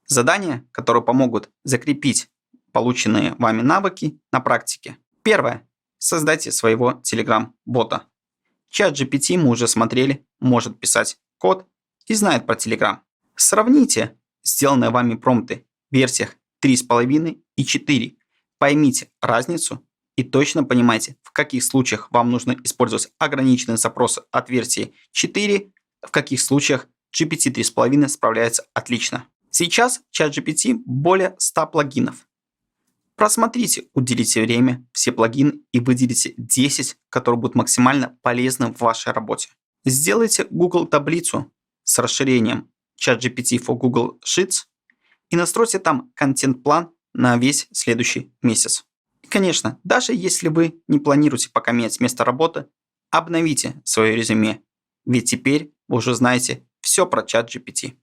Задания, которые помогут закрепить полученные вами навыки на практике. Первое. Создайте своего Telegram-бота. ChatGPT мы уже смотрели, может писать код и знает про Telegram. Сравните сделанные вами промпты в версиях 3.5 и 4. Поймите разницу и точно понимайте, в каких случаях вам нужно использовать ограниченные запросы от версии 4, в каких случаях GPT 3.5 справляется отлично. Сейчас в ChatGPT более 100 плагинов. Просмотрите, уделите время, все плагины и выделите 10, которые будут максимально полезны в вашей работе. Сделайте Google таблицу с расширением ChatGPT for Google Sheets и настройте там контент-план на весь следующий месяц. И, конечно, даже если вы не планируете пока менять место работы, обновите свое резюме, ведь теперь вы уже знаете все про ChatGPT.